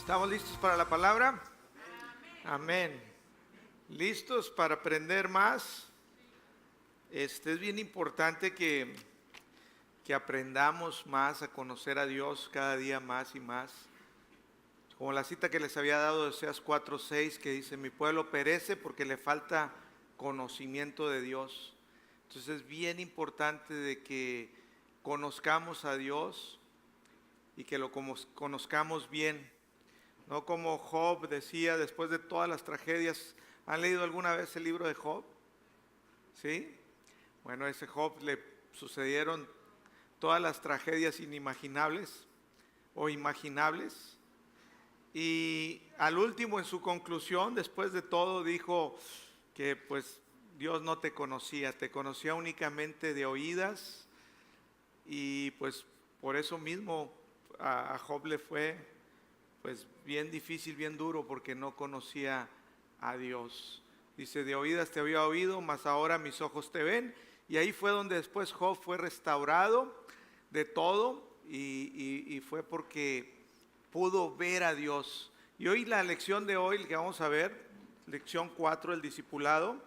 ¿Estamos listos para la palabra? Amén. ¿Listos para aprender más? Es bien importante que aprendamos más a conocer a Dios cada día más y más. Como la cita que les había dado de Oseas 4:6, que dice: mi pueblo perece porque le falta conocimiento de Dios. Entonces es bien importante de que conozcamos a Dios y que lo conozcamos bien. No como Job decía después de todas las tragedias. ¿Han leído alguna vez el libro de Job? ¿Sí? Bueno, a ese Job le sucedieron todas las tragedias inimaginables o imaginables. Y al último, en su conclusión, después de todo, dijo que pues Dios no te conocía únicamente de oídas. Y pues por eso mismo a Job le fue pues bien difícil, bien duro, porque no conocía a Dios. Dice: de oídas te había oído, mas ahora mis ojos te ven. Y ahí fue donde después Job fue restaurado de todo y fue porque pudo ver a Dios. Y hoy la lección de hoy que vamos a ver, lección 4, el discipulado,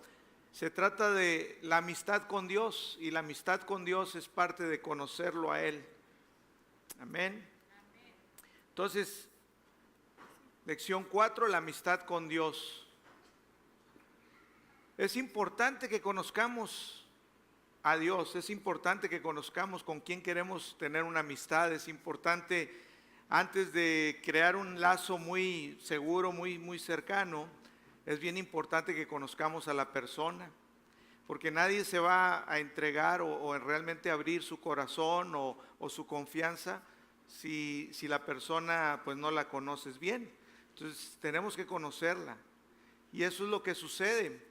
se trata de la amistad con Dios, y la amistad con Dios es parte de conocerlo a Él. Amén. Entonces, lección 4, la amistad con Dios. Es importante que conozcamos a Dios, es importante que conozcamos con quién queremos tener una amistad. Es importante, antes de crear un lazo muy seguro, muy cercano, es bien importante que conozcamos a la persona, porque nadie se va a entregar o realmente abrir su corazón o su confianza si la persona pues no la conoces bien. Entonces tenemos que conocerla, y eso es lo que sucede.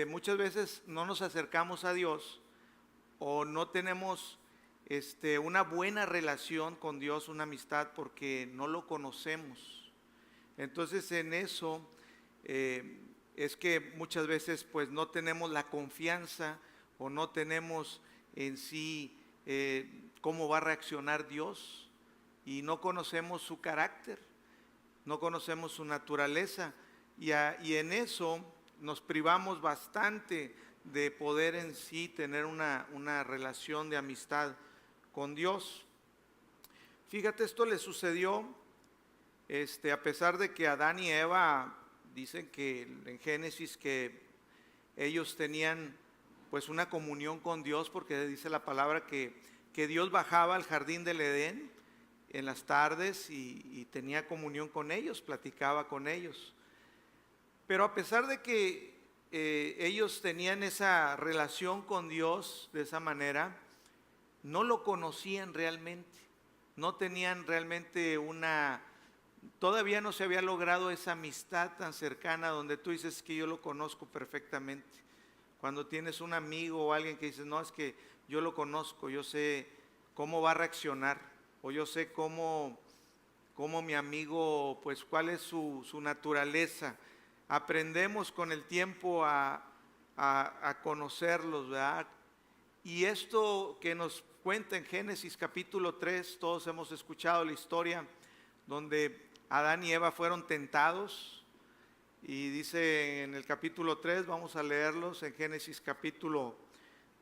Muchas veces no nos acercamos a Dios o no tenemos una buena relación con Dios, una amistad, porque no lo conocemos. Entonces en eso es que muchas veces pues no tenemos la confianza o no tenemos en sí cómo va a reaccionar Dios, y no conocemos su carácter, no conocemos su naturaleza, y en eso nos privamos bastante de poder en sí tener una relación de amistad con Dios. Fíjate, esto le sucedió a pesar de que Adán y Eva, dicen que en Génesis que ellos tenían pues una comunión con Dios, porque dice la palabra que Dios bajaba al jardín del Edén en las tardes y tenía comunión con ellos, platicaba con ellos. Pero a pesar de que ellos tenían esa relación con Dios de esa manera, no lo conocían realmente, no tenían realmente todavía no se había logrado esa amistad tan cercana donde tú dices que yo lo conozco perfectamente. Cuando tienes un amigo o alguien que dices: no, es que yo lo conozco, yo sé cómo va a reaccionar, o yo sé cómo mi amigo, pues cuál es su naturaleza. Aprendemos con el tiempo a conocerlos, ¿verdad? Y esto que nos cuenta en Génesis capítulo 3, todos hemos escuchado la historia donde Adán y Eva fueron tentados, y dice en el capítulo 3, vamos a leerlos en Génesis capítulo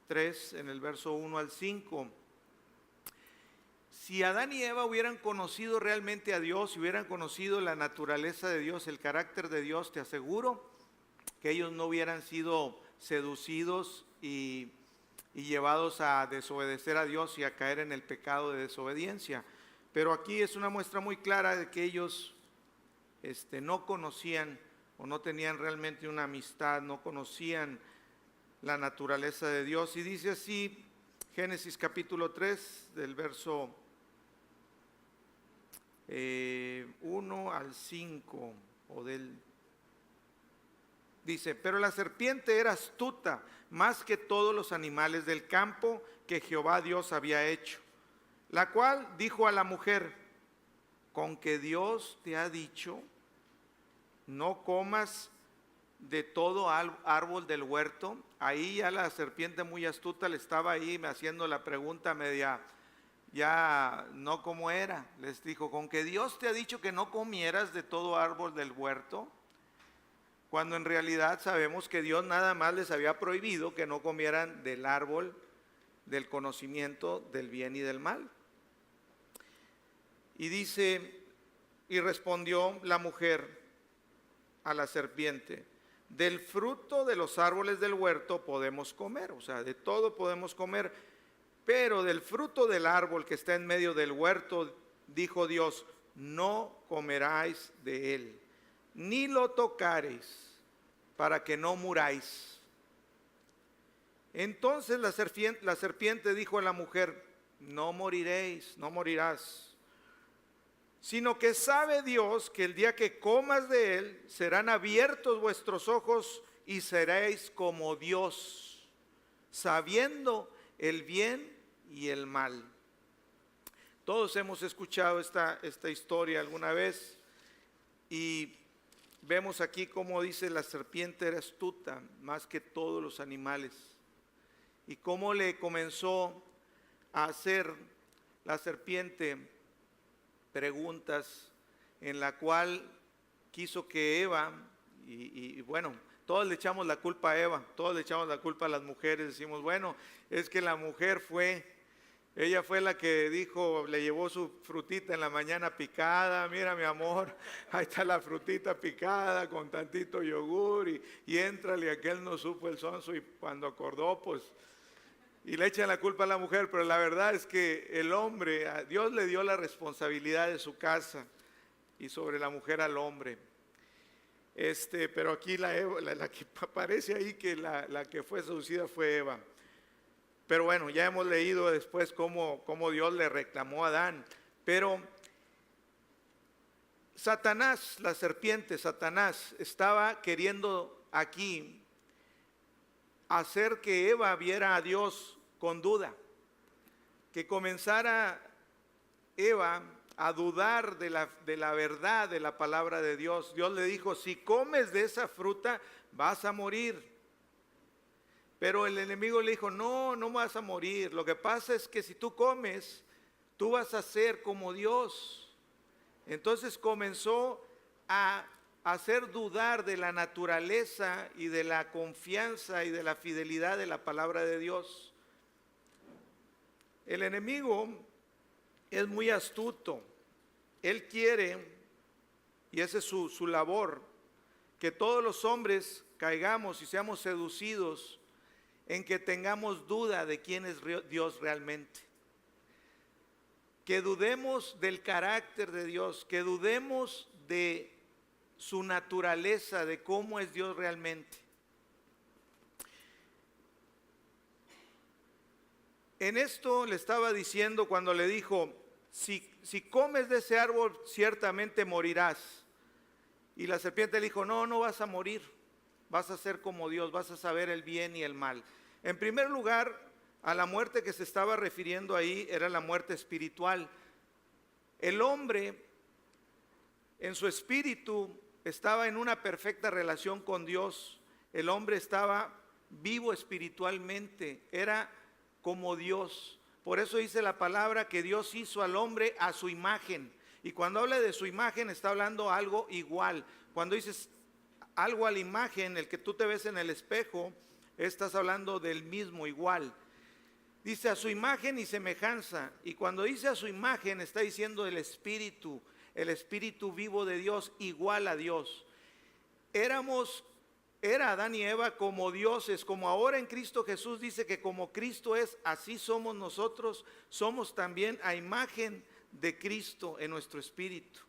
3, en el verso 1 al 5. Si Adán y Eva hubieran conocido realmente a Dios, si hubieran conocido la naturaleza de Dios, el carácter de Dios, te aseguro que ellos no hubieran sido seducidos y llevados a desobedecer a Dios y a caer en el pecado de desobediencia. Pero aquí es una muestra muy clara de que ellos no conocían o no tenían realmente una amistad, no conocían la naturaleza de Dios. Y dice así Génesis capítulo 3, del verso 1 al 5, dice: pero la serpiente era astuta más que todos los animales del campo que Jehová Dios había hecho, la cual dijo a la mujer: con que Dios te ha dicho, no comas de todo árbol del huerto. Ahí ya la serpiente, muy astuta, le estaba ahí haciendo la pregunta media ya no como era. Les dijo, con que Dios te ha dicho que no comieras de todo árbol del huerto, cuando en realidad sabemos que Dios nada más les había prohibido que no comieran del árbol del conocimiento del bien y del mal. Y dice, y respondió la mujer a la serpiente, del fruto de los árboles del huerto podemos comer, o sea, de todo podemos comer, pero del fruto del árbol que está en medio del huerto, dijo Dios, no comeráis de él, ni lo tocaréis, para que no muráis. Entonces la serpiente dijo a la mujer, no moriréis, no morirás, sino que sabe Dios que el día que comas de él, serán abiertos vuestros ojos y seréis como Dios, sabiendo el bien y el mal. Todos hemos escuchado esta historia alguna vez y vemos aquí cómo dice la serpiente era astuta más que todos los animales y cómo le comenzó a hacer la serpiente preguntas en la cual quiso que Eva, y bueno, todos le echamos la culpa a Eva, todos le echamos la culpa a las mujeres, decimos, bueno, es que la mujer ella fue la que dijo, le llevó su frutita en la mañana picada, mira mi amor, ahí está la frutita picada con tantito yogur y éntrale, aquel no supo el sonso y cuando acordó pues, y le echan la culpa a la mujer, pero la verdad es que el hombre, a Dios le dio la responsabilidad de su casa y sobre la mujer al hombre. Pero aquí la que aparece ahí que la que fue seducida fue Eva. Pero bueno, ya hemos leído después cómo Dios le reclamó a Adán. Pero Satanás, la serpiente, Satanás, estaba queriendo aquí hacer que Eva viera a Dios con duda, que comenzara Eva a dudar de la verdad de la palabra de Dios. Dios le dijo, si comes de esa fruta vas a morir. Pero el enemigo le dijo, no vas a morir. Lo que pasa es que si tú comes, tú vas a ser como Dios. Entonces comenzó a hacer dudar de la naturaleza y de la confianza y de la fidelidad de la palabra de Dios. El enemigo es muy astuto. Él quiere, y esa es su labor, que todos los hombres caigamos y seamos seducidos en que tengamos duda de quién es Dios realmente. Que dudemos del carácter de Dios, que dudemos de su naturaleza, de cómo es Dios realmente. En esto le estaba diciendo cuando le dijo, si comes de ese árbol ciertamente morirás. Y la serpiente le dijo, no vas a morir, vas a ser como Dios, vas a saber el bien y el mal. En primer lugar, a la muerte que se estaba refiriendo ahí era la muerte espiritual. El hombre en su espíritu estaba en una perfecta relación con Dios. El hombre estaba vivo espiritualmente, era como Dios. Por eso dice la palabra que Dios hizo al hombre a su imagen. Y cuando habla de su imagen está hablando algo igual. Cuando dices algo a la imagen, el que tú te ves en el espejo, estás hablando del mismo, igual. Dice a su imagen y semejanza. Y cuando dice a su imagen está diciendo el espíritu vivo de Dios, igual a Dios. Era Adán y Eva como dioses, como ahora en Cristo Jesús dice que como Cristo es, así somos nosotros, somos también a imagen de Cristo en nuestro espíritu.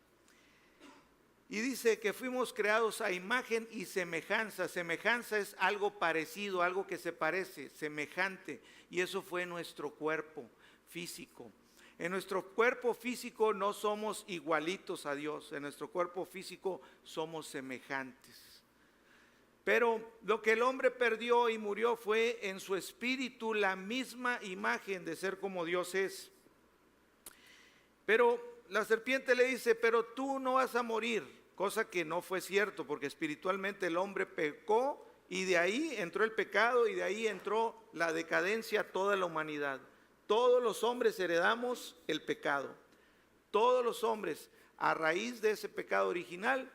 Y dice que fuimos creados a imagen y semejanza. Semejanza es algo parecido, algo que se parece, semejante. Y eso fue nuestro cuerpo físico. En nuestro cuerpo físico no somos igualitos a Dios, en nuestro cuerpo físico somos semejantes. Pero lo que el hombre perdió y murió fue en su espíritu la misma imagen de ser como Dios es. Pero la serpiente le dice, pero tú no vas a morir, cosa que no fue cierto, porque espiritualmente el hombre pecó y de ahí entró el pecado y de ahí entró la decadencia a toda la humanidad. Todos los hombres heredamos el pecado. Todos los hombres, a raíz de ese pecado original,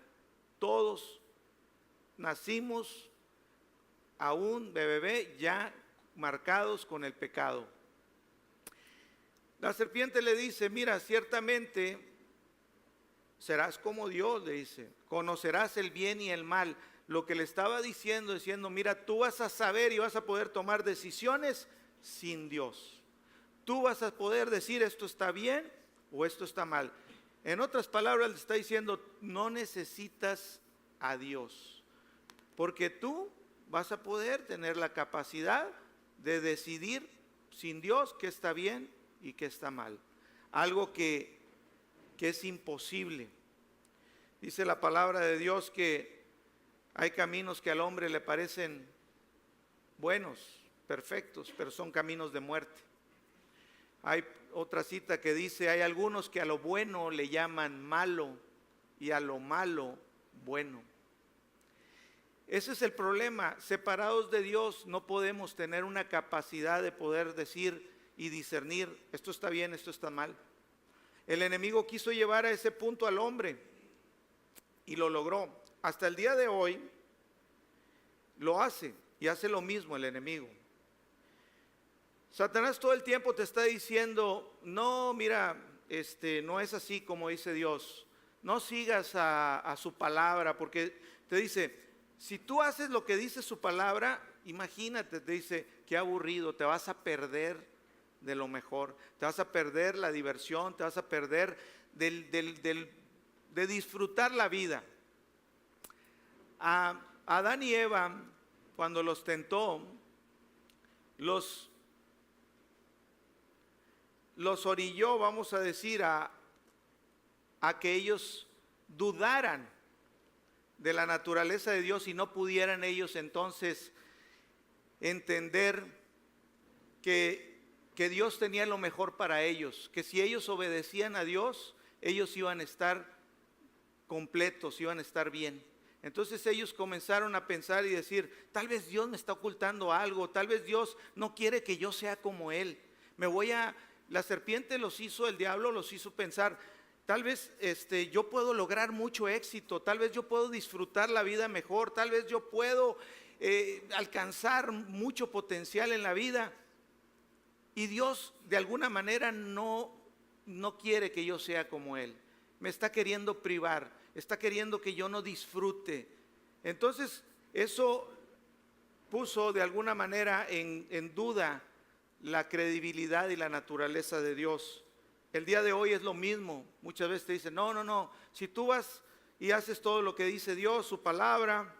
todos nacimos aún de bebé ya marcados con el pecado. La serpiente le dice, mira, ciertamente serás como Dios, le dice, conocerás el bien y el mal. Lo que le estaba diciendo, mira, tú vas a saber y vas a poder tomar decisiones sin Dios. Tú vas a poder decir esto está bien o esto está mal. En otras palabras le está diciendo, no necesitas a Dios, porque tú vas a poder tener la capacidad de decidir sin Dios qué está bien y qué está mal. Algo que es imposible. Dice la palabra de Dios que hay caminos que al hombre le parecen buenos, perfectos, pero son caminos de muerte. Hay otra cita que dice, hay algunos que a lo bueno le llaman malo y a lo malo bueno. Ese es el problema. Separados de Dios no podemos tener una capacidad de poder decir y discernir, esto está bien, esto está mal. El enemigo quiso llevar a ese punto al hombre y lo logró. Hasta el día de hoy lo hace y hace lo mismo el enemigo. Satanás todo el tiempo te está diciendo, no, mira, no es así como dice Dios. No sigas a su palabra, porque te dice, si tú haces lo que dice su palabra, imagínate, te dice, qué aburrido, te vas a perder de lo mejor, te vas a perder la diversión, te vas a perder de disfrutar la vida. A Adán y Eva, cuando los tentó, los orilló, vamos a decir, a que ellos dudaran de la naturaleza de Dios y no pudieran ellos entonces entender que Dios tenía lo mejor para ellos, que si ellos obedecían a Dios, ellos iban a estar completos, iban a estar bien. Entonces ellos comenzaron a pensar y decir, tal vez Dios me está ocultando algo, tal vez Dios no quiere que yo sea como Él. La serpiente los hizo, el diablo los hizo pensar, tal vez yo puedo lograr mucho éxito, tal vez yo puedo disfrutar la vida mejor, tal vez yo puedo alcanzar mucho potencial en la vida. Y Dios de alguna manera no quiere que yo sea como Él. Me está queriendo privar, está queriendo que yo no disfrute. Entonces eso puso de alguna manera en duda la credibilidad y la naturaleza de Dios. El día de hoy es lo mismo. Muchas veces te dicen, no, si tú vas y haces todo lo que dice Dios, su palabra,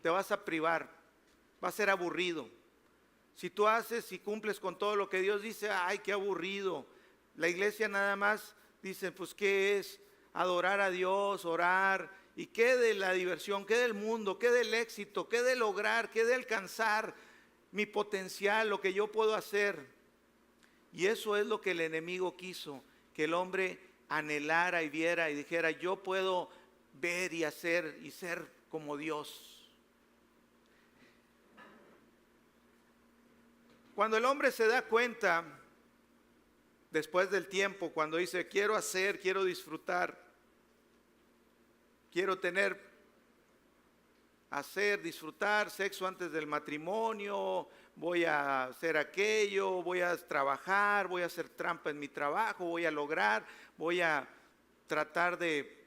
te vas a privar, va a ser aburrido. Si tú haces y cumples con todo lo que Dios dice, ay, qué aburrido. La iglesia nada más dice, pues ¿qué es? Adorar a Dios, orar. ¿Y qué de la diversión? ¿Qué del mundo? ¿Qué del éxito? ¿Qué de lograr? ¿Qué de alcanzar mi potencial? Lo que yo puedo hacer. Y eso es lo que el enemigo quiso, que el hombre anhelara y viera y dijera, yo puedo ver y hacer y ser como Dios. Cuando el hombre se da cuenta, después del tiempo, cuando dice, quiero hacer, quiero disfrutar, quiero disfrutar sexo antes del matrimonio, voy a hacer aquello, voy a trabajar, voy a hacer trampa en mi trabajo, voy a lograr, voy a tratar de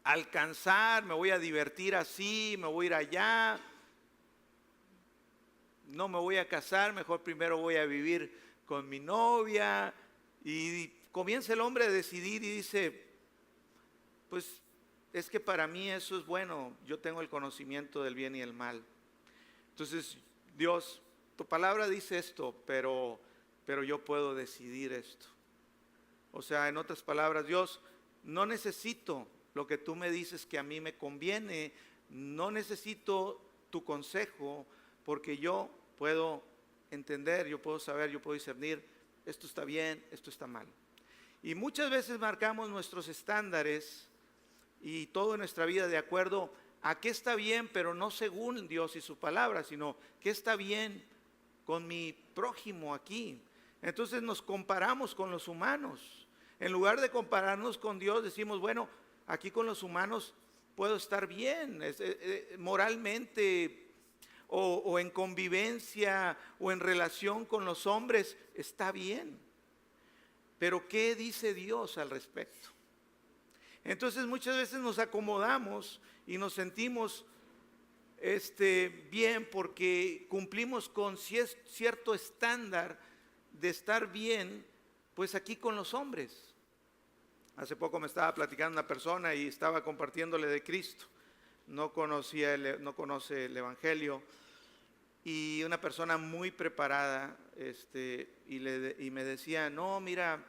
alcanzar, me voy a divertir así, me voy a ir allá. No me voy a casar, mejor primero voy a vivir con mi novia. Y comienza el hombre a decidir y dice, pues es que para mí eso es bueno, yo tengo el conocimiento del bien y el mal. Entonces, Dios, tu palabra dice esto, pero yo puedo decidir esto. O sea, en otras palabras, Dios, no necesito lo que tú me dices que a mí me conviene, no necesito tu consejo, porque yo puedo entender, yo puedo saber, yo puedo discernir, esto está bien, esto está mal. Y muchas veces marcamos nuestros estándares y todo en nuestra vida de acuerdo a qué está bien, pero no según Dios y su palabra, sino qué está bien con mi prójimo aquí. Entonces nos comparamos con los humanos. En lugar de compararnos con Dios, decimos, bueno, aquí con los humanos puedo estar bien, moralmente o en convivencia o en relación con los hombres, está bien. Pero ¿qué dice Dios al respecto? Entonces muchas veces nos acomodamos y nos sentimos bien porque cumplimos con cierto estándar de estar bien, pues aquí con los hombres. Hace poco me estaba platicando una persona y estaba compartiéndole de Cristo. No conoce el Evangelio, y una persona muy preparada, y me decía, no, mira,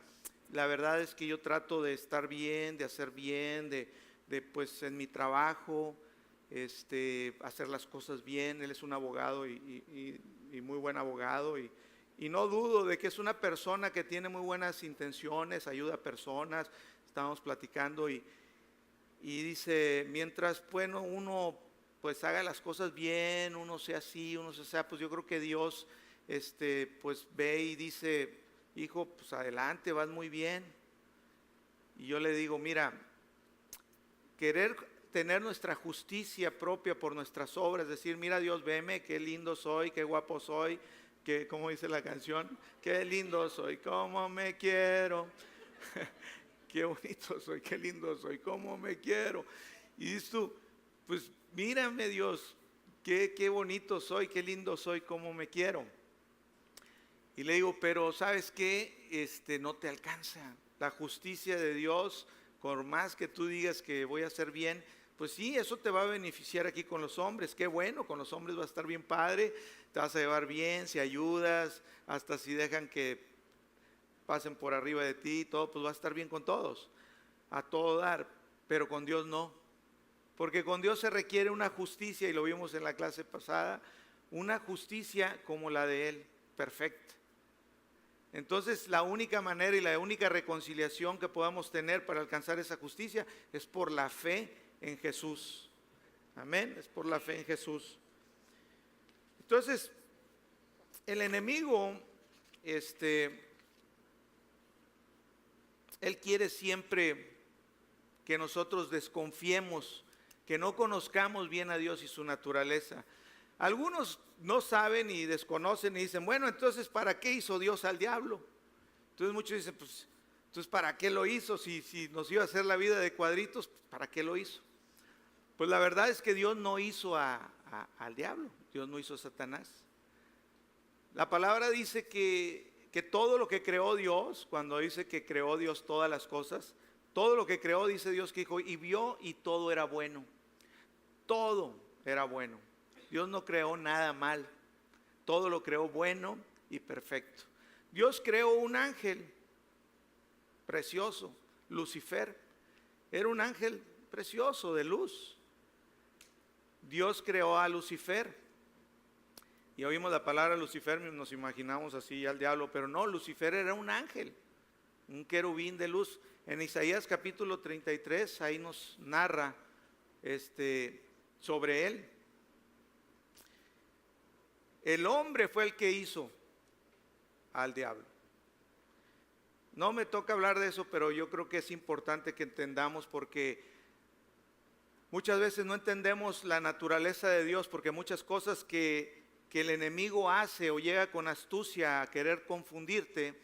la verdad es que yo trato de estar bien, de hacer bien, de pues en mi trabajo, hacer las cosas bien. Él es un abogado y muy buen abogado, y no dudo de que es una persona que tiene muy buenas intenciones, ayuda a personas. Estábamos platicando y dice, mientras, bueno, uno pues haga las cosas bien, uno sea así, uno sea, pues yo creo que Dios, pues ve y dice, hijo, pues adelante, vas muy bien. Y yo le digo, mira, querer tener nuestra justicia propia por nuestras obras, decir, mira Dios, veme, qué lindo soy, qué guapo soy, que, como dice la canción, qué lindo soy, cómo me quiero, qué bonito soy, qué lindo soy, cómo me quiero. Y dices tú, pues mírame Dios, qué bonito soy, qué lindo soy, cómo me quiero. Y le digo, pero ¿sabes qué? No te alcanza. La justicia de Dios, por más que tú digas que voy a hacer bien, pues sí, eso te va a beneficiar aquí con los hombres. Qué bueno, con los hombres va a estar bien padre, te vas a llevar bien, si ayudas, hasta si dejan que pasen por arriba de ti, todo, pues va a estar bien con todos, a todo dar. Pero con Dios no, porque con Dios se requiere una justicia, y lo vimos en la clase pasada, una justicia como la de Él, perfecta. Entonces la única manera y la única reconciliación que podamos tener para alcanzar esa justicia es por la fe en Jesús. Amén, es por la fe en Jesús. Entonces, el enemigo, él quiere siempre que nosotros desconfiemos, que no conozcamos bien a Dios y su naturaleza. Algunos no saben y desconocen y dicen, bueno, entonces ¿para qué hizo Dios al diablo? Entonces muchos dicen, pues, entonces ¿para qué lo hizo? Si nos iba a hacer la vida de cuadritos, ¿para qué lo hizo? Pues la verdad es que Dios no hizo al diablo, Dios no hizo a Satanás. La palabra dice que todo lo que creó Dios, cuando dice que creó Dios todas las cosas, todo lo que creó, dice Dios que dijo, y vio y todo era bueno. Todo era bueno. Dios no creó nada mal, todo lo creó bueno y perfecto. Dios creó un ángel precioso, Lucifer. Era un ángel precioso de luz. Dios creó a Lucifer. Y oímos la palabra Lucifer, nos imaginamos así al diablo, pero no, Lucifer era un ángel, un querubín de luz. En Isaías capítulo 33, ahí nos narra sobre él. El hombre fue el que hizo al diablo. No me toca hablar de eso, pero yo creo que es importante que entendamos, porque muchas veces no entendemos la naturaleza de Dios, porque muchas cosas que el enemigo hace o llega con astucia a querer confundirte,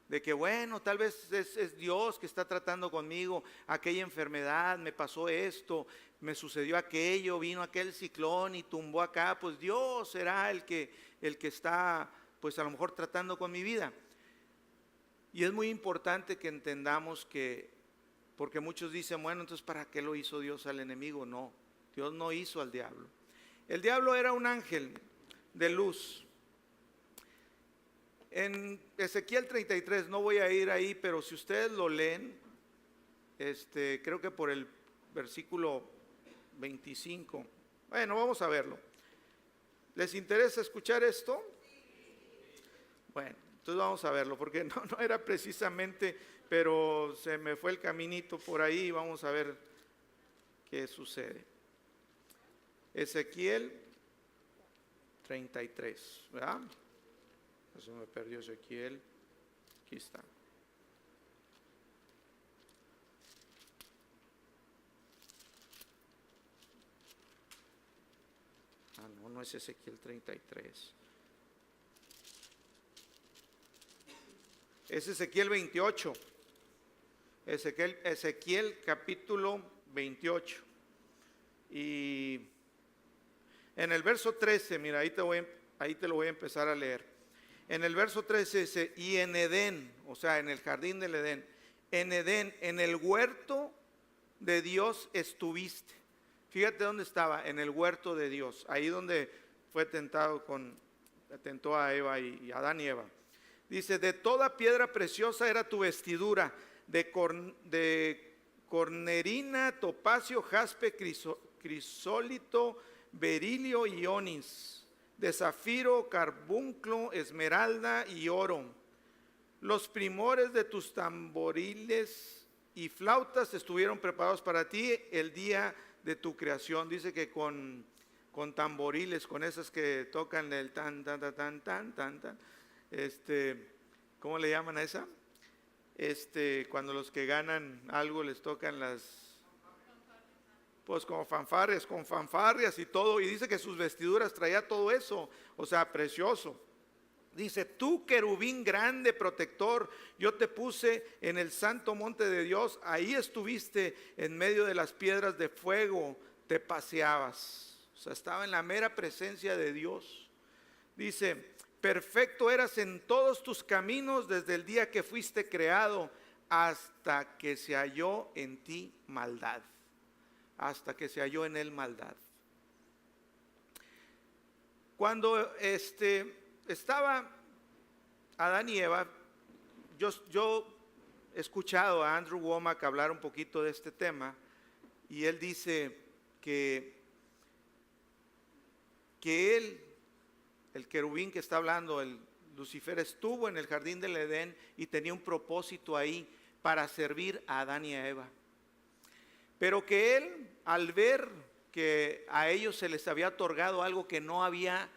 de que bueno, tal vez es Dios que está tratando conmigo, aquella enfermedad, me pasó esto, me sucedió aquello, vino aquel ciclón y tumbó acá, pues Dios será el que está, pues a lo mejor tratando con mi vida. Y es muy importante que entendamos que, porque muchos dicen, bueno, entonces ¿para qué lo hizo Dios al enemigo? No, Dios no hizo al diablo. El diablo era un ángel de luz. En Ezequiel 33, no voy a ir ahí, pero si ustedes lo leen, creo que por el versículo 25, bueno, vamos a verlo. ¿Les interesa escuchar esto? Bueno, entonces vamos a verlo, porque no era precisamente, pero se me fue el caminito por ahí, vamos a ver qué sucede. Ezequiel 33, ¿verdad? Eso me perdió Ezequiel. Aquí está. Ah, no, no es Ezequiel 33. Es Ezequiel 28. Ezequiel capítulo 28. Y en el verso 13, mira, ahí te lo voy a empezar a leer. En el verso 13 dice, y en Edén, o sea, en el jardín del Edén, en el huerto de Dios estuviste. Fíjate dónde estaba, en el huerto de Dios, ahí donde fue tentado tentó a Eva y Adán y Eva. Dice, de toda piedra preciosa era tu vestidura, de cornerina, topacio, jaspe, crisólito, berilio y onis, de zafiro, carbunclo, esmeralda y oro. Los primores de tus tamboriles y flautas estuvieron preparados para ti el día de tu creación. Dice que con tamboriles, con esas que tocan el tan, tan, tan, tan, tan, tan, tan. ¿Cómo le llaman a esa? Cuando los que ganan algo les tocan pues con fanfarrias y todo, y dice que sus vestiduras traía todo eso, o sea, precioso. Dice, tú querubín grande, protector, yo te puse en el santo monte de Dios, ahí estuviste en medio de las piedras de fuego, te paseabas, o sea, estaba en la mera presencia de Dios. Dice, perfecto eras en todos tus caminos desde el día que fuiste creado hasta que se halló en ti maldad. Hasta que se halló en él maldad. Cuando estaba Adán y Eva, yo he escuchado a Andrew Wommack hablar un poquito de este tema, y él dice que él, el querubín que está hablando, el Lucifer, estuvo en el jardín del Edén y tenía un propósito ahí para servir a Adán y a Eva. Pero que él, al ver que a ellos se les había otorgado algo que no había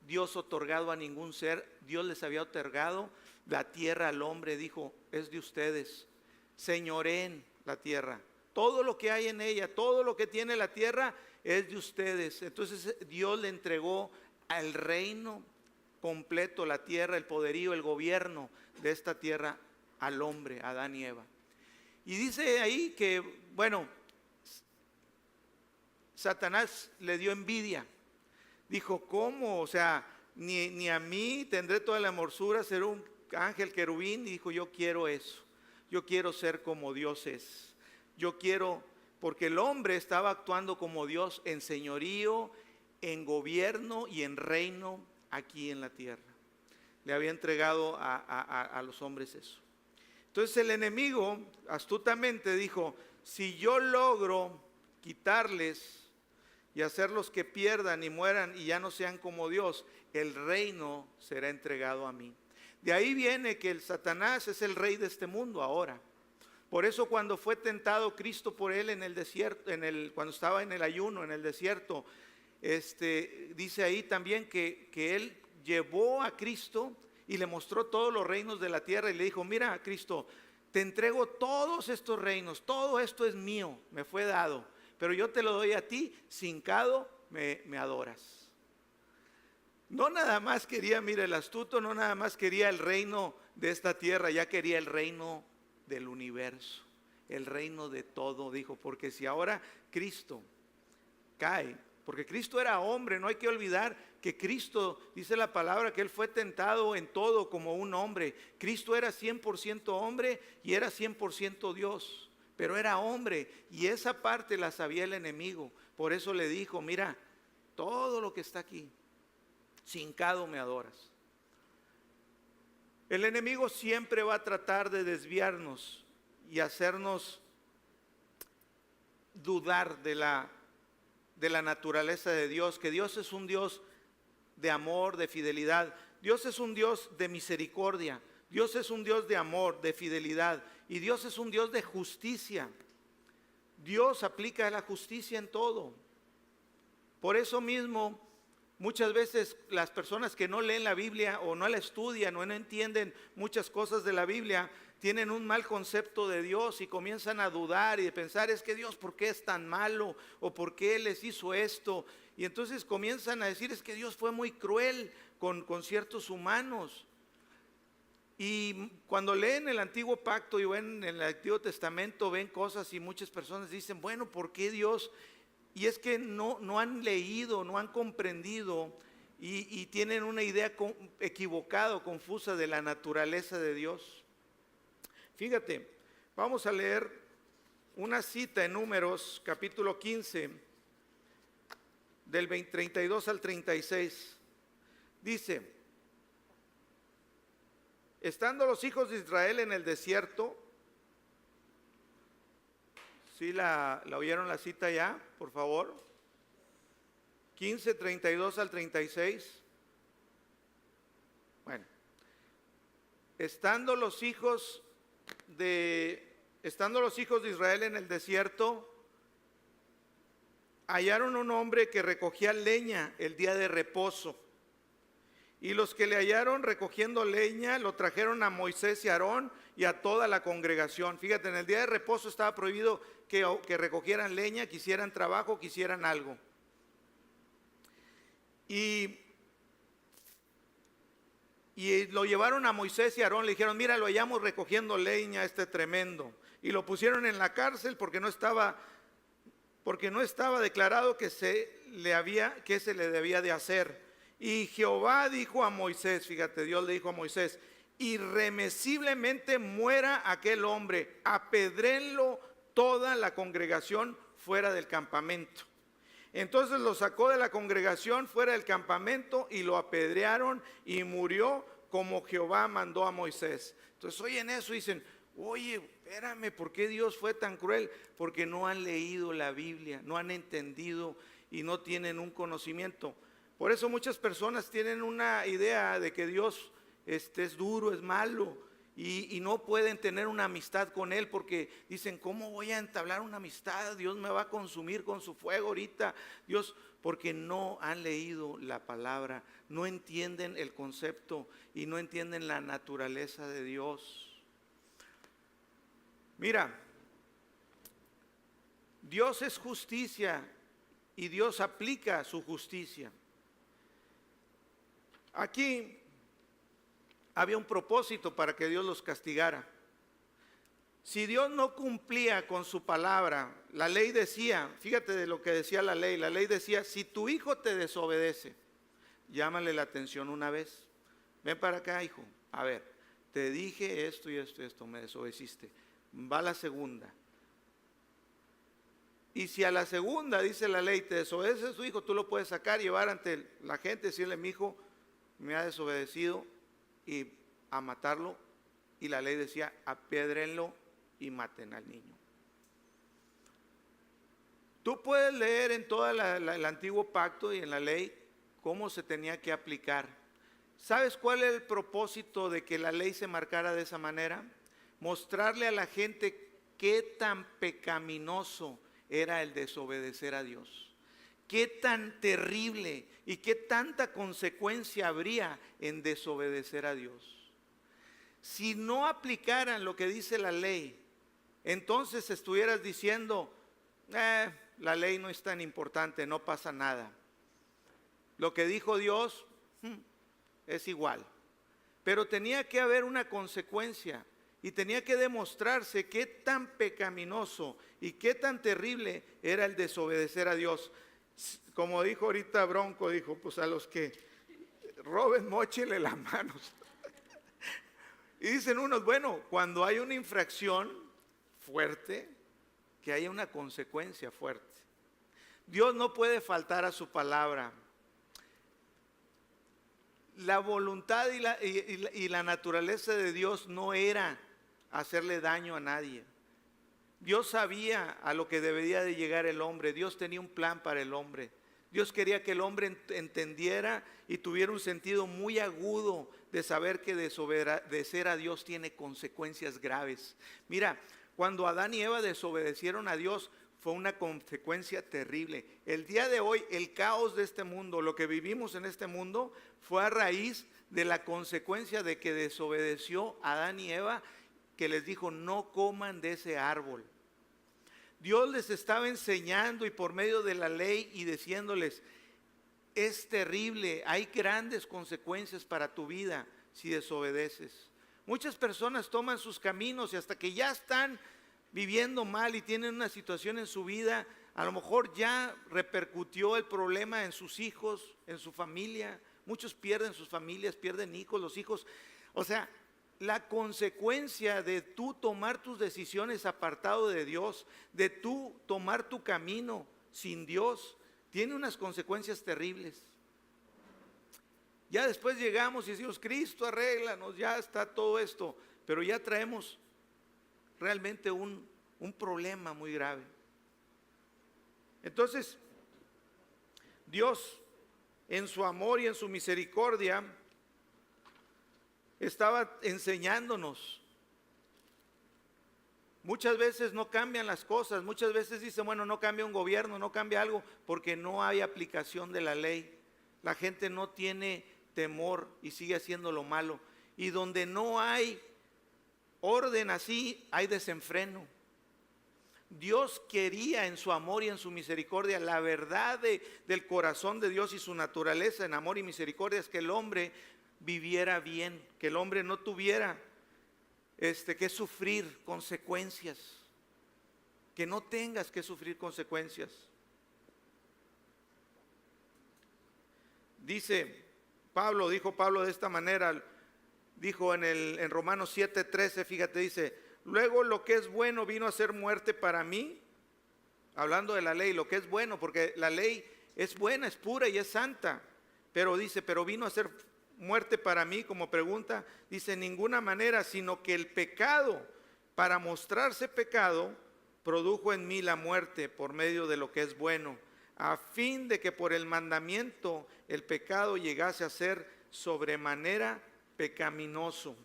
Dios otorgado a ningún ser, Dios les había otorgado la tierra al hombre, dijo, es de ustedes, señoreen la tierra, todo lo que hay en ella, todo lo que tiene la tierra es de ustedes. Entonces Dios le entregó al reino completo, la tierra, el poderío, el gobierno de esta tierra al hombre, a Adán y Eva. Y dice ahí que, bueno, Satanás le dio envidia. Dijo, ¿cómo? O sea, ni a mí tendré toda la hermosura, ser un ángel querubín. Y dijo, yo quiero eso. Yo quiero ser como Dios es. Yo quiero, porque el hombre estaba actuando como Dios en señorío, en gobierno y en reino aquí en la tierra. Le había entregado a los hombres eso. Entonces el enemigo astutamente dijo, si yo logro quitarles y hacerlos que pierdan y mueran y ya no sean como Dios, el reino será entregado a mí. De ahí viene que el Satanás es el rey de este mundo ahora. Por eso cuando fue tentado Cristo por él en el desierto, cuando estaba en el ayuno, en el desierto, dice ahí también que él llevó a Cristo y le mostró todos los reinos de la tierra y le dijo, mira Cristo, te entrego todos estos reinos, todo esto es mío, me fue dado, pero yo te lo doy a ti, si hincado me adoras. No nada más quería, mira, el astuto no nada más quería el reino de esta tierra, ya quería el reino del universo, el reino de todo, dijo, porque si ahora Cristo cae, porque Cristo era hombre, no hay que olvidar que Cristo, dice la palabra, que Él fue tentado en todo como un hombre. Cristo era 100% hombre y era 100% Dios, pero era hombre y esa parte la sabía el enemigo. Por eso le dijo, mira, todo lo que está aquí, si hincado me adoras. El enemigo siempre va a tratar de desviarnos y hacernos dudar de la naturaleza de Dios, que Dios es un Dios de amor, de fidelidad. Dios es un Dios de misericordia. Dios es un Dios de amor, de fidelidad. Y Dios es un Dios de justicia. Dios aplica la justicia en todo. Por eso mismo Muchas veces las personas que no leen la Biblia o no la estudian o no entienden muchas cosas de la Biblia, tienen un mal concepto de Dios y comienzan a dudar y a pensar, es que Dios, ¿por qué es tan malo? ¿O por qué les hizo esto? Y entonces comienzan a decir, es que Dios fue muy cruel con ciertos humanos. Y cuando leen el Antiguo Pacto y ven en el Antiguo Testamento, ven cosas y muchas personas dicen, bueno, ¿por qué Dios? Y es que no han leído, no han comprendido y tienen una idea equivocada o confusa de la naturaleza de Dios. Fíjate, vamos a leer una cita en Números capítulo 15, del 32 al 36. Dice, estando los hijos de Israel en el desierto, ¿sí la oyeron la cita ya, por favor? 15, 32 al 36. Bueno, estando los hijos de Israel en el desierto, hallaron un hombre que recogía leña el día de reposo. Y los que le hallaron recogiendo leña lo trajeron a Moisés y a Aarón y a toda la congregación. Fíjate, en el día de reposo estaba prohibido que recogieran leña, que hicieran trabajo, que hicieran algo. Y lo llevaron a Moisés y a Aarón, le dijeron, mira, lo hallamos recogiendo leña, este tremendo. Y lo pusieron en la cárcel porque no estaba declarado que se le debía de hacer. Y Jehová dijo a Moisés, fíjate, Dios le dijo a Moisés, irremisiblemente muera aquel hombre, apedréenlo toda la congregación fuera del campamento. Entonces lo sacó de la congregación fuera del campamento y lo apedrearon y murió como Jehová mandó a Moisés. Entonces oyen eso y dicen, oye, espérame, ¿por qué Dios fue tan cruel? Porque no han leído la Biblia, no han entendido y no tienen un conocimiento. Por eso muchas personas tienen una idea de que Dios es duro, es malo y no pueden tener una amistad con Él porque dicen, ¿cómo voy a entablar una amistad? Dios me va a consumir con su fuego ahorita. Dios, porque no han leído la palabra, no entienden el concepto y no entienden la naturaleza de Dios. Mira, Dios es justicia y Dios aplica su justicia. Aquí había un propósito para que Dios los castigara. Si Dios no cumplía con su palabra, la ley decía, fíjate de lo que decía la ley decía, si tu hijo te desobedece, llámale la atención una vez, ven para acá, hijo, a ver, te dije esto y esto y esto, me desobedeciste, va la segunda. Y si a la segunda, dice la ley, te desobedece su hijo, tú lo puedes sacar, llevar ante la gente, decirle, mi hijo me ha desobedecido y a matarlo. Y la ley decía, apedrénlo y maten al niño. Tú puedes leer en todo el antiguo pacto y en la ley cómo se tenía que aplicar. ¿Sabes cuál es el propósito de que la ley se marcara de esa manera? Mostrarle a la gente qué tan pecaminoso era el desobedecer a Dios. Qué tan terrible y qué tanta consecuencia habría en desobedecer a Dios. Si no aplicaran lo que dice la ley, entonces estuvieras diciendo, la ley no es tan importante, no pasa nada. Lo que dijo Dios es igual. Pero tenía que haber una consecuencia y tenía que demostrarse qué tan pecaminoso y qué tan terrible era el desobedecer a Dios. Como dijo ahorita Bronco, dijo, pues a los que roben, móchenle las manos. Y dicen unos, bueno, cuando hay una infracción fuerte, que haya una consecuencia fuerte. Dios no puede faltar a su palabra. La voluntad y la naturaleza de Dios no era hacerle daño a nadie. Dios sabía a lo que debería de llegar el hombre. Dios tenía un plan para el hombre. Dios quería que el hombre entendiera y tuviera un sentido muy agudo de saber que desobedecer a Dios tiene consecuencias graves. Mira, cuando Adán y Eva desobedecieron a Dios, fue una consecuencia terrible. El día de hoy, el caos de este mundo, lo que vivimos en este mundo, fue a raíz de la consecuencia de que desobedeció Adán y Eva, que les dijo: no coman de ese árbol. Dios les estaba enseñando y por medio de la ley y diciéndoles: es terrible, hay grandes consecuencias para tu vida si desobedeces. Muchas personas toman sus caminos y hasta que ya están viviendo mal y tienen una situación en su vida, a lo mejor ya repercutió el problema en sus hijos, en su familia. Muchos pierden sus familias, pierden hijos, los hijos. O sea, la consecuencia de tú tomar tus decisiones apartado de Dios, de tú tomar tu camino sin Dios, tiene unas consecuencias terribles. Ya después llegamos y decimos: Cristo, arréglanos, ya está todo esto, pero ya traemos realmente un problema muy grave. Entonces, Dios, en su amor y en su misericordia, estaba enseñándonos. Muchas veces no cambian las cosas, muchas veces dicen: bueno, no cambia un gobierno, no cambia algo, porque no hay aplicación de la ley. La gente no tiene temor y sigue haciendo lo malo. Y donde no hay orden así, hay desenfreno. Dios quería en su amor y en su misericordia, la verdad del corazón de Dios y su naturaleza en amor y misericordia es que el hombre viviera bien, que el hombre no tuviera que sufrir consecuencias, que no tengas que sufrir consecuencias. Dijo Pablo de esta manera, dijo en Romanos 7:13, fíjate, dice: luego lo que es bueno vino a ser muerte para mí, hablando de la ley, lo que es bueno, porque la ley es buena, es pura y es santa, pero dice: pero vino a ser muerte para mí, como pregunta, dice: en ninguna manera, sino que el pecado, para mostrarse pecado, produjo en mí la muerte por medio de lo que es bueno, a fin de que por el mandamiento el pecado llegase a ser sobremanera pecaminoso.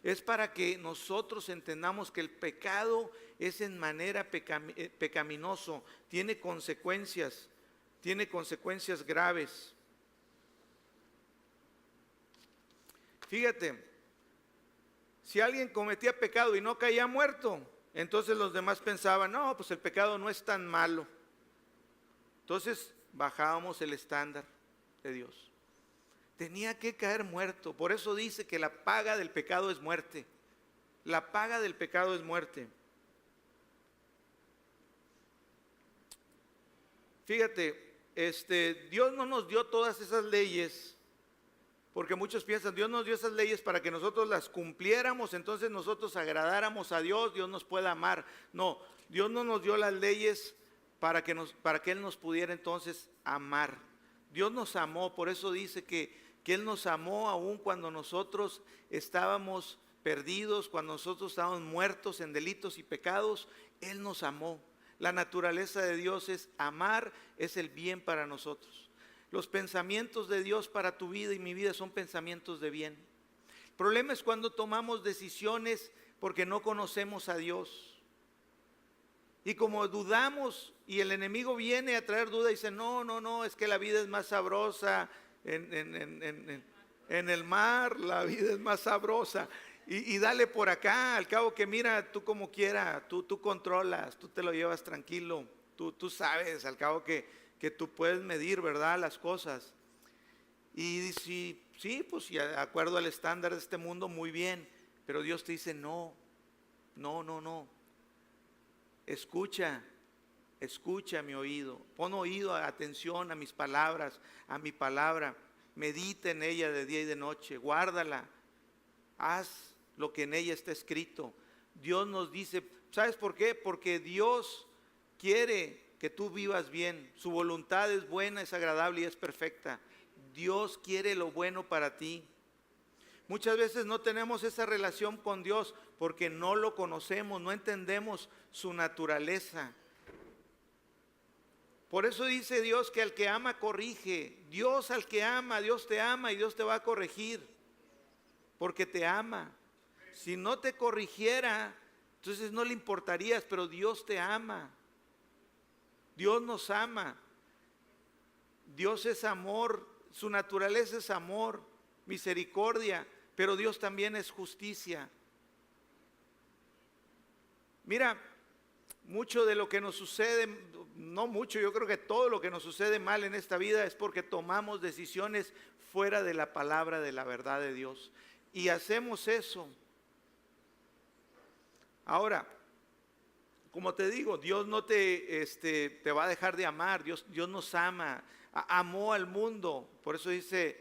Es para que nosotros entendamos que el pecado es en manera pecaminoso, tiene consecuencias graves. Fíjate, si alguien cometía pecado y no caía muerto, entonces los demás pensaban: no, pues el pecado no es tan malo. Entonces bajábamos el estándar de Dios. Tenía que caer muerto. Por eso dice que la paga del pecado es muerte. La paga del pecado es muerte. Fíjate, Dios no nos dio todas esas leyes, porque muchos piensan: Dios nos dio esas leyes para que nosotros las cumpliéramos, entonces nosotros agradáramos a Dios, Dios nos pueda amar. No, Dios no nos dio las leyes para que Él nos pudiera entonces amar. Dios nos amó, por eso dice que Él nos amó aún cuando nosotros estábamos perdidos, cuando nosotros estábamos muertos en delitos y pecados. Él nos amó. La naturaleza de Dios es amar, es el bien para nosotros. Los pensamientos de Dios para tu vida y mi vida son pensamientos de bien. El problema es cuando tomamos decisiones porque no conocemos a Dios. Y como dudamos y el enemigo viene a traer duda y dice: no, es que la vida es más sabrosa en el mar, la vida es más sabrosa. Y dale por acá, al cabo que mira, tú como quiera, tú controlas, tú te lo llevas tranquilo, tú sabes, al cabo que tú puedes medir, ¿verdad?, las cosas. Y sí, pues de acuerdo al estándar de este mundo, muy bien, pero Dios te dice: no. Escucha mi oído, pon oído, atención a mis palabras, a mi palabra, medita en ella de día y de noche, guárdala, haz lo que en ella está escrito. Dios nos dice, ¿sabes por qué? Porque Dios quiere que tú vivas bien, su voluntad es buena, es agradable y es perfecta. Dios quiere lo bueno para ti. Muchas veces no tenemos esa relación con Dios porque no lo conocemos, no entendemos su naturaleza. Por eso dice Dios que al que ama corrige. Dios al que ama, Dios te ama y Dios te va a corregir porque te ama. Si no te corrigiera, entonces no le importarías, pero Dios te ama. Dios nos ama. Dios es amor, su naturaleza es amor, misericordia, pero Dios también es justicia. Mira, mucho de lo que nos sucede, no mucho, yo creo que todo lo que nos sucede mal en esta vida es porque tomamos decisiones fuera de la palabra de la verdad de Dios. Y hacemos eso. Ahora, como te digo, Dios no te va a dejar de amar. Dios nos ama, amó al mundo. Por eso dice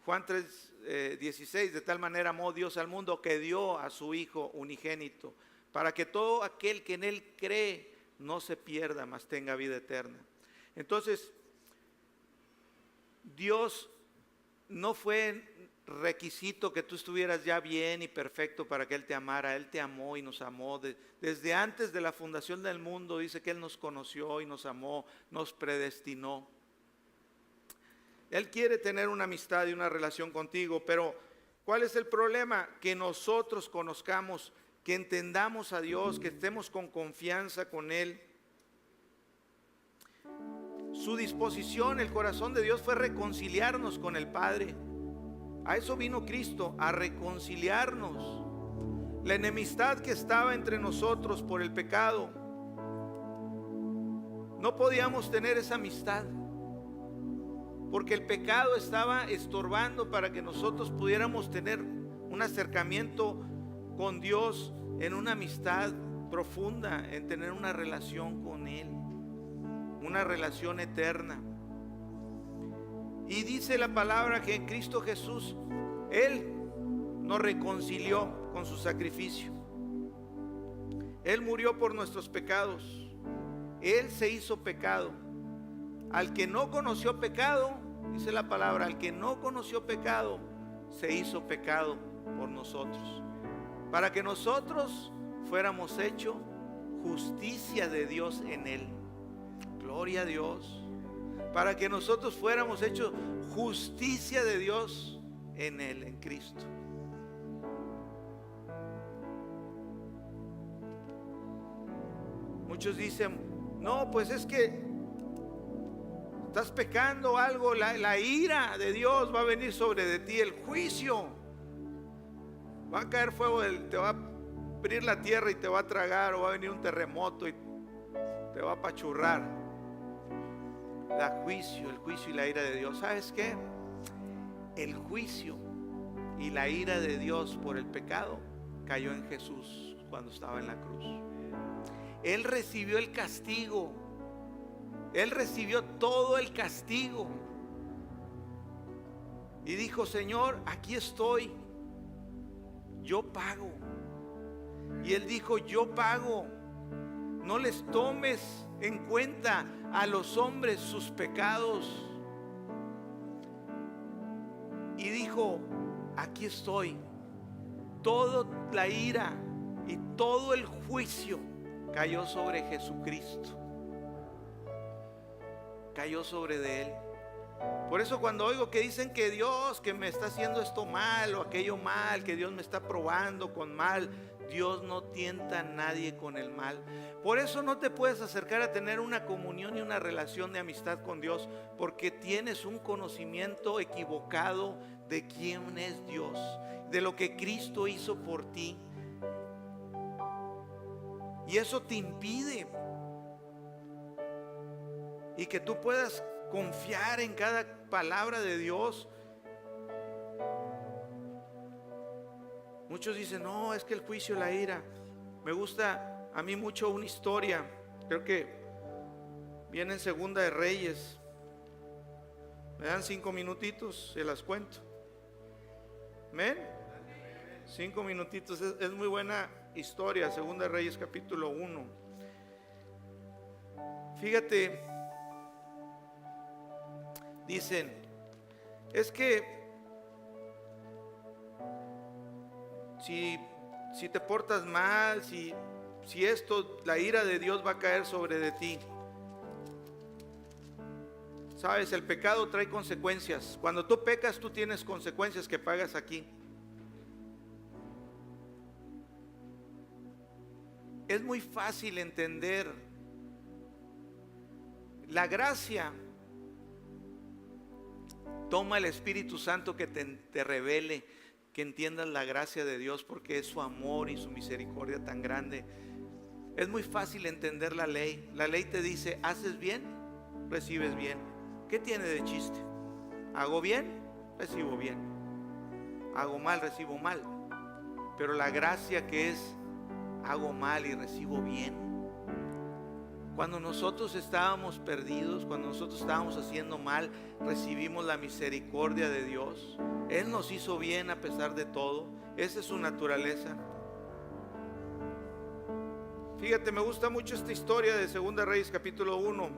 Juan 3:16, de tal manera amó Dios al mundo que dio a su Hijo unigénito, para que todo aquel que en Él cree no se pierda, mas tenga vida eterna. Entonces, Dios no fue requisito que tú estuvieras ya bien y perfecto para que Él te amara. Él te amó y nos amó. Desde antes de la fundación del mundo dice que Él nos conoció y nos amó, nos predestinó. Él quiere tener una amistad y una relación contigo, pero ¿cuál es el problema? Que nosotros conozcamos, que entendamos a Dios, que estemos con confianza con Él. Su disposición, el corazón de Dios fue reconciliarnos con el Padre. A eso vino Cristo, a reconciliarnos. La enemistad que estaba entre nosotros por el pecado, no podíamos tener esa amistad, porque el pecado estaba estorbando para que nosotros pudiéramos tener un acercamiento con Dios en una amistad profunda, en tener una relación con Él, una relación eterna. Y dice la palabra que en Cristo Jesús, Él nos reconcilió con su sacrificio. Él murió por nuestros pecados. Él se hizo pecado. Al que no conoció pecado, dice la palabra, al que no conoció pecado, se hizo pecado por nosotros, para que nosotros fuéramos hechos justicia de Dios en Él. Gloria a Dios. Para que nosotros fuéramos hechos justicia de Dios en Él, en Cristo. Muchos dicen, no, pues es que estás pecando algo, la ira de Dios va a venir sobre de ti, el juicio. Va a caer fuego, te va a abrir la tierra y te va a tragar, o va a venir un terremoto y te va a apachurrar. El juicio y la ira de Dios. ¿Sabes qué? El juicio y la ira de Dios por el pecado cayó en Jesús cuando estaba en la cruz. Él recibió el castigo. Él recibió todo el castigo. Y dijo, Señor, aquí estoy. Yo pago. Y Él dijo, yo pago. No les tomes en cuenta a los hombres sus pecados. Y dijo, aquí estoy. Toda la ira y todo el juicio cayó sobre Jesucristo. Cayó sobre de Él. Por eso cuando oigo que dicen que Dios, que me está haciendo esto mal o aquello mal, que Dios me está probando con mal, Dios no tienta a nadie con el mal. Por eso no te puedes acercar a tener una comunión y una relación de amistad con Dios, porque tienes un conocimiento equivocado de quién es Dios, de lo que Cristo hizo por ti. Y eso te impide y que tú puedas confiar en cada palabra de Dios. Muchos dicen, no, es que el juicio, la ira. Me gusta a mí mucho una historia, creo que viene en Segunda de Reyes. Me dan 5 minutitos, se las cuento. ¿Amén? 5 minutitos, es muy buena historia. Segunda de Reyes capítulo 1. Fíjate, dicen, es que si te portas mal, si esto, la ira de Dios va a caer sobre de ti. Sabes, el pecado trae consecuencias. Cuando tú pecas, tú tienes consecuencias que pagas aquí. Es muy fácil entender La gracia toma el Espíritu Santo que te revele, que entiendas la gracia de Dios, porque es su amor y su misericordia tan grande. Es muy fácil entender la ley. La ley te dice: haces bien, recibes bien. ¿Qué tiene de chiste? Hago bien, recibo bien. Hago mal, recibo mal. Pero la gracia, que es hago mal y recibo bien. Cuando nosotros estábamos perdidos, cuando nosotros estábamos haciendo mal, recibimos la misericordia de Dios. Él nos hizo bien a pesar de todo. Esa es su naturaleza. Fíjate, me gusta mucho esta historia de Segunda Reyes capítulo 1.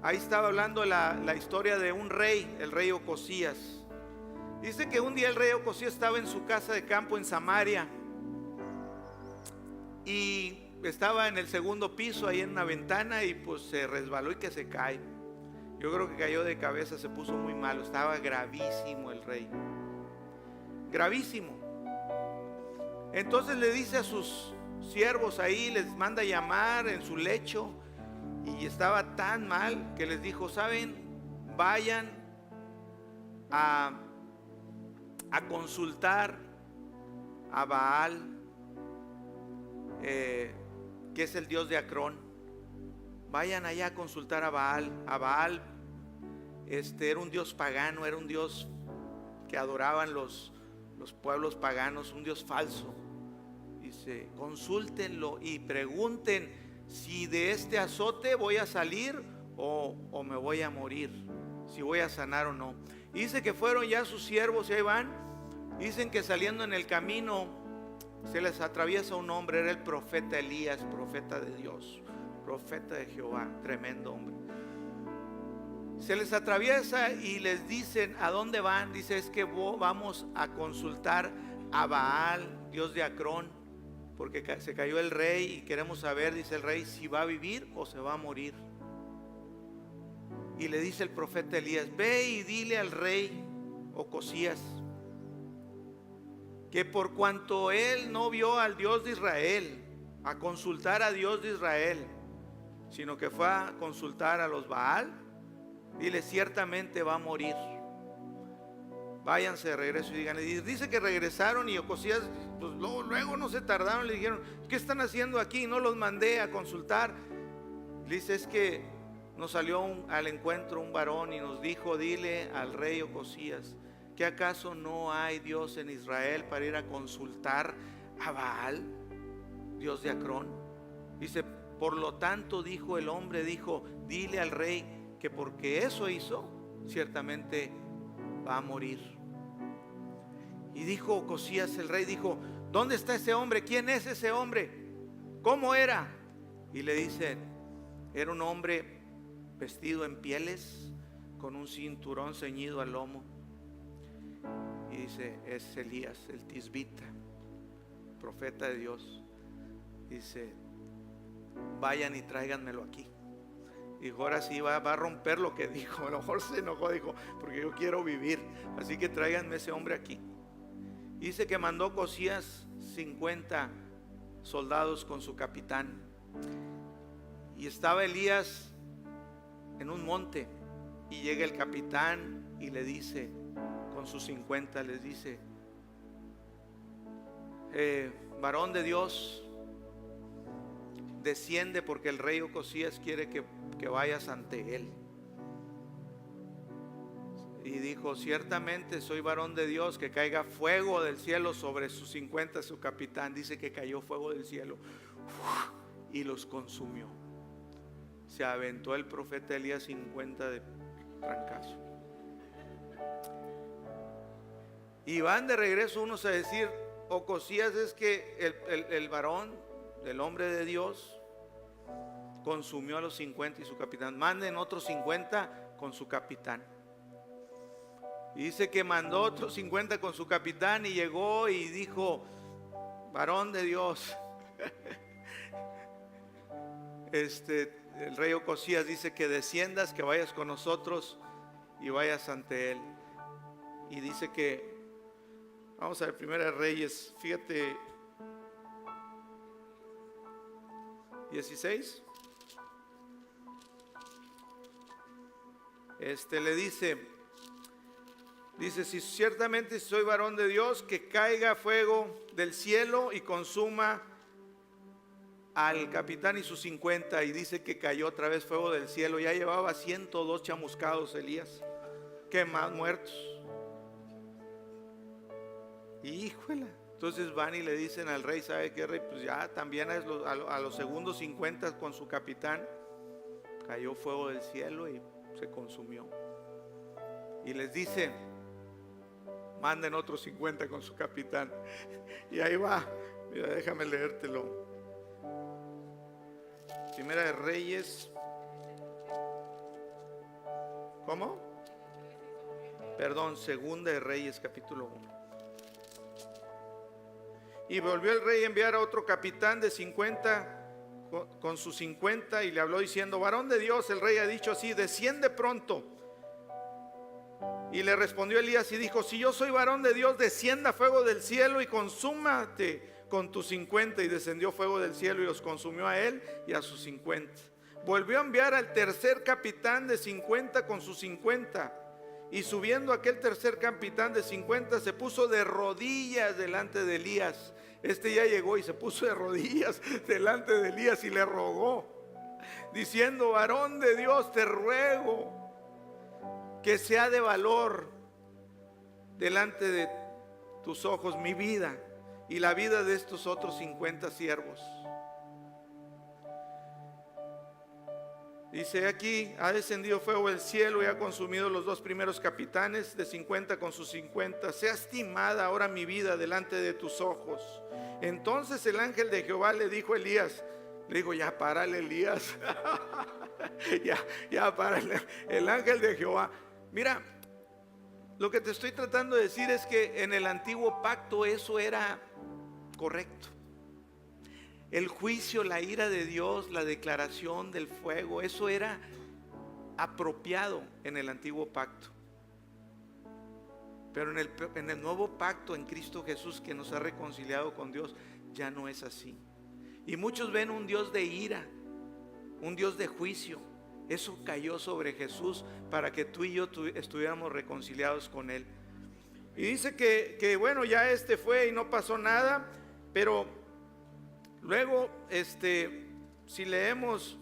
Ahí estaba hablando la historia de un rey, el rey Ocosías. Dice que un día el rey Ocosías estaba en su casa de campo en Samaria, y estaba en el segundo piso, ahí en una ventana, y pues se resbaló y que se cae. Yo creo que cayó de cabeza, se puso muy malo. Estaba gravísimo el rey, gravísimo. Entonces le dice a sus siervos ahí, les manda llamar en su lecho, y estaba tan mal que les dijo: saben, vayan a consultar a Baal, que es el dios de Acrón. Vayan allá a consultar a Baal. A Baal era un dios pagano, era un dios que adoraban los pueblos paganos, un dios falso. Dice: consúltenlo y pregunten si de este azote voy a salir o me voy a morir, si voy a sanar o no. Y dice que fueron ya sus siervos y ahí van. Dicen que saliendo en el camino se les atraviesa un hombre. Era el profeta Elías, profeta de Dios, profeta de Jehová, tremendo hombre. Se les atraviesa y les dicen: ¿a dónde van? Dice: es que vamos a consultar a Baal, dios de Acrón, porque se cayó el rey y queremos saber, dice el rey, si va a vivir o se va a morir. Y le dice el profeta Elías: ve y dile al rey Ocosías que por cuanto él no vio al Dios de Israel, a consultar a Dios de Israel, sino que fue a consultar a los Baal, dile: ciertamente va a morir. Váyanse de regreso y digan. Y dice que regresaron, y Ocosías, pues luego no se tardaron, le dijeron: ¿qué están haciendo aquí? No los mandé a consultar. Le dice: es que nos salió al encuentro un varón y nos dijo: dile al rey Ocosías que acaso no hay Dios en Israel para ir a consultar a Baal, dios de Acrón. Dice: por lo tanto, dijo el hombre, dijo: dile al rey que porque eso hizo, ciertamente va a morir. Y dijo Ocosías, el rey dijo: ¿dónde está ese hombre? ¿Quién es ese hombre? ¿Cómo era? Y le dicen: era un hombre vestido en pieles, con un cinturón ceñido al lomo. Y dice: es Elías, el tisbita, profeta de Dios. Dice: vayan y tráiganmelo aquí. Dijo: ahora sí va a romper lo que dijo. A lo mejor se enojó, dijo: porque yo quiero vivir, así que tráiganme ese hombre aquí. Dice que mandó Ocosías 50 soldados con su capitán. Y estaba Elías en un monte, y llega el capitán y le dice, con sus 50, les dice: varón de Dios, desciende, porque el rey Ocosías quiere que vayas ante él. Y dijo: ciertamente soy varón de Dios, que caiga fuego del cielo sobre sus 50, su capitán. Dice que cayó fuego del cielo y los consumió. Se aventó el profeta Elías 50 de trancazo. Y van de regreso unos a decir: Ocosías es que el varón, el hombre de Dios, consumió a los 50 y su capitán. Manden otros 50 con su capitán. Y dice que mandó otros 50 con su capitán, y llegó y dijo: varón de Dios, el rey Ocosías dice que desciendas, que vayas con nosotros y vayas ante él. Y dice que, vamos a ver, Primera Reyes, fíjate, 16. le dice, si ciertamente soy varón de Dios, que caiga fuego del cielo y consuma al capitán y sus 50. Y dice que cayó otra vez fuego del cielo. Ya llevaba 102 chamuscados Elías, quemados, muertos. Híjole. Entonces van y le dicen al rey, ¿sabe qué, rey? Pues ya también a los segundos 50 con su capitán cayó fuego del cielo y se consumió. Y les dice, manden otros 50 con su capitán. Y ahí va, mira, déjame leértelo. Primera de Reyes. ¿Cómo? Perdón, Segunda de Reyes, capítulo 1. Y volvió el rey a enviar a otro capitán de 50 con sus 50 y le habló diciendo, varón de Dios, el rey ha dicho así, desciende pronto. Y le respondió Elías y dijo, si yo soy varón de Dios, descienda fuego del cielo y consúmate con tus 50. Y descendió fuego del cielo y los consumió a él y a sus 50. Volvió a enviar al tercer capitán de 50 con sus 50. Y subiendo aquel tercer capitán de 50 se puso de rodillas delante de Elías. Ya llegó y se puso de rodillas delante de Elías y le rogó, diciendo, varón de Dios, te ruego que sea de valor delante de tus ojos mi vida y la vida de estos otros 50 siervos. Dice aquí, ha descendido fuego del cielo y ha consumido los 2 primeros capitanes de 50 con sus 50. Sea estimada ahora mi vida delante de tus ojos. Entonces el ángel de Jehová le dijo a Elías, le digo, ya párale Elías, ya párale. El ángel de Jehová, mira, lo que te estoy tratando de decir es que en el antiguo pacto eso era correcto. El juicio, la ira de Dios, la declaración del fuego, eso era apropiado en el antiguo pacto. Pero en el nuevo pacto en Cristo Jesús, que nos ha reconciliado con Dios, ya no es así. Y muchos ven un Dios de ira, un Dios de juicio. Eso cayó sobre Jesús para que tú y yo estuviéramos reconciliados con Él. Y dice que bueno, ya fue y no pasó nada, pero luego, si leemos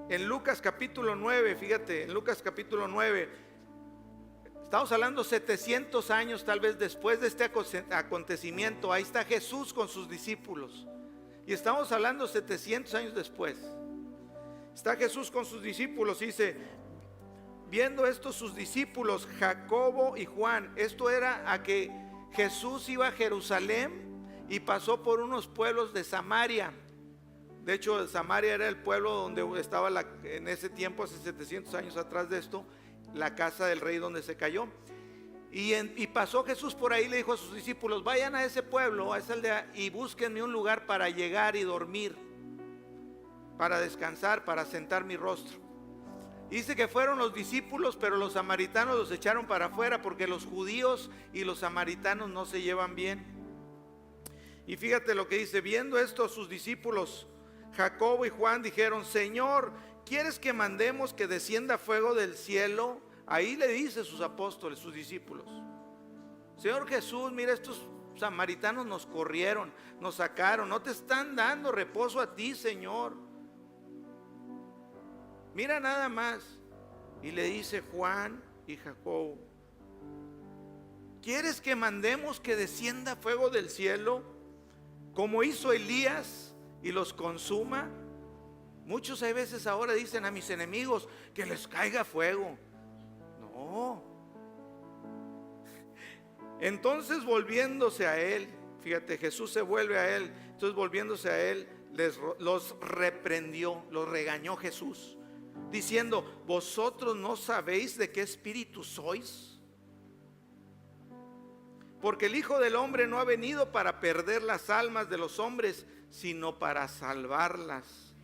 en Lucas capítulo 9, fíjate, en Lucas capítulo 9, estamos hablando 700 años tal vez después de este acontecimiento, ahí está Jesús con sus discípulos. Y estamos hablando 700 años después. Está Jesús con sus discípulos, dice, viendo esto sus discípulos, Jacobo y Juan, esto era a que Jesús iba a Jerusalén y pasó por unos pueblos de Samaria. De hecho, Samaria era el pueblo donde estaba en ese tiempo, hace 700 años atrás de esto, la casa del rey donde se cayó. Y pasó Jesús por ahí, le dijo a sus discípulos, vayan a ese pueblo, a esa aldea, y búsquenme un lugar para llegar y dormir, para descansar, para sentar mi rostro. Dice que fueron los discípulos, pero los samaritanos los echaron para afuera, porque los judíos y los samaritanos no se llevan bien. Y fíjate lo que dice, viendo esto sus discípulos, Jacobo y Juan dijeron, Señor, ¿quieres que mandemos que descienda fuego del cielo? Ahí le dice a sus apóstoles, sus discípulos, Señor Jesús, mira, estos samaritanos nos corrieron, nos sacaron, no te están dando reposo a ti, Señor. Mira nada más. Y le dice Juan y Jacobo, ¿quieres que mandemos que descienda fuego del cielo, como hizo Elías, y los consuma? Muchos hay veces ahora dicen a mis enemigos que les caiga fuego. No. Entonces volviéndose a él, fíjate, Jesús se vuelve a él. Entonces volviéndose a él, los reprendió, los regañó Jesús, diciendo, ¿vosotros no sabéis de qué espíritu sois? Porque el Hijo del Hombre no ha venido para perder las almas de los hombres, sino para salvarlas.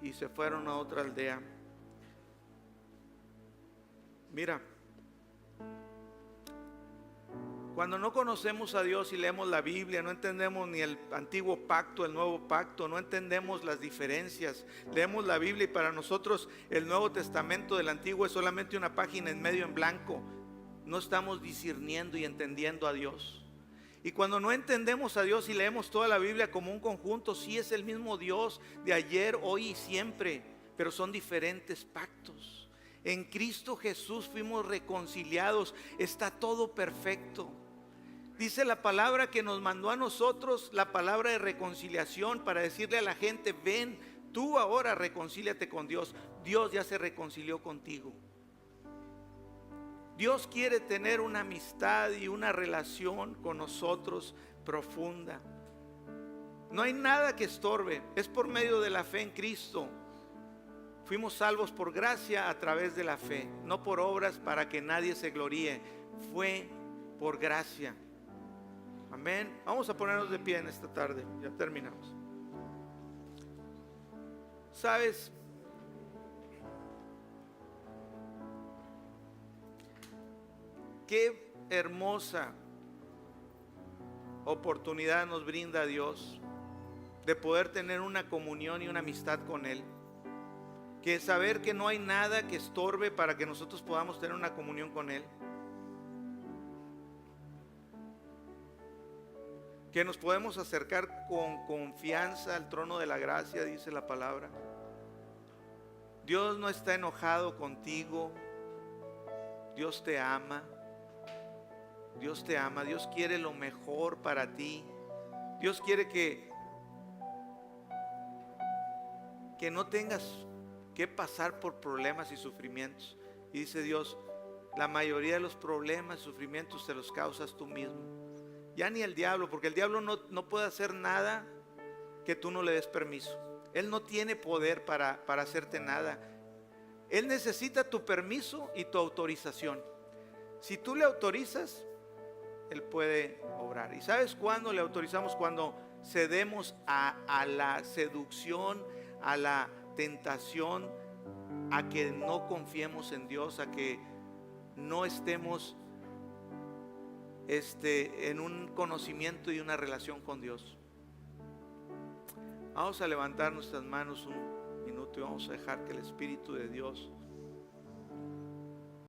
Y se fueron a otra aldea. Mira, Cuando no conocemos a Dios y leemos la Biblia, no entendemos ni el antiguo pacto, el nuevo pacto, no entendemos las diferencias. Leemos la Biblia y para nosotros el Nuevo Testamento del Antiguo es solamente una página en medio en blanco. No estamos discerniendo y entendiendo a Dios. Y cuando no entendemos a Dios y leemos toda la Biblia como un conjunto, sí es el mismo Dios de ayer, hoy y siempre, pero son diferentes pactos. En Cristo Jesús fuimos reconciliados, está todo perfecto. Dice la palabra que nos mandó a nosotros la palabra de reconciliación para decirle a la gente: ven, tú ahora reconcíliate con Dios. Dios ya se reconcilió contigo. Dios quiere tener una amistad y una relación con nosotros profunda. No hay nada que estorbe, es por medio de la fe en Cristo. Fuimos salvos por gracia a través de la fe, no por obras para que nadie se gloríe. Fue por gracia. Amén. Vamos a ponernos de pie en esta tarde. Ya terminamos. ¿Sabes? Qué hermosa oportunidad nos brinda Dios de poder tener una comunión y una amistad con Él. Que saber que no hay nada que estorbe para que nosotros podamos tener una comunión con Él. Que nos podemos acercar con confianza al trono de la gracia, dice la palabra. Dios no está enojado contigo. Dios te ama. Dios te ama. Dios quiere lo mejor para ti. Dios quiere que no tengas que pasar por problemas y sufrimientos. Y dice Dios: la mayoría de los problemas y sufrimientos te los causas tú mismo. Ya ni el diablo, porque el diablo no puede hacer nada que tú no le des permiso. Él no tiene poder para hacerte nada. Él necesita tu permiso y tu autorización. Si tú le autorizas, Él puede obrar. ¿Y sabes cuándo le autorizamos? Cuando cedemos a la seducción, a la tentación, a que no confiemos en Dios, a que no estemos en un conocimiento y una relación con Dios. Vamos a levantar nuestras manos un minuto y vamos a dejar que el Espíritu de Dios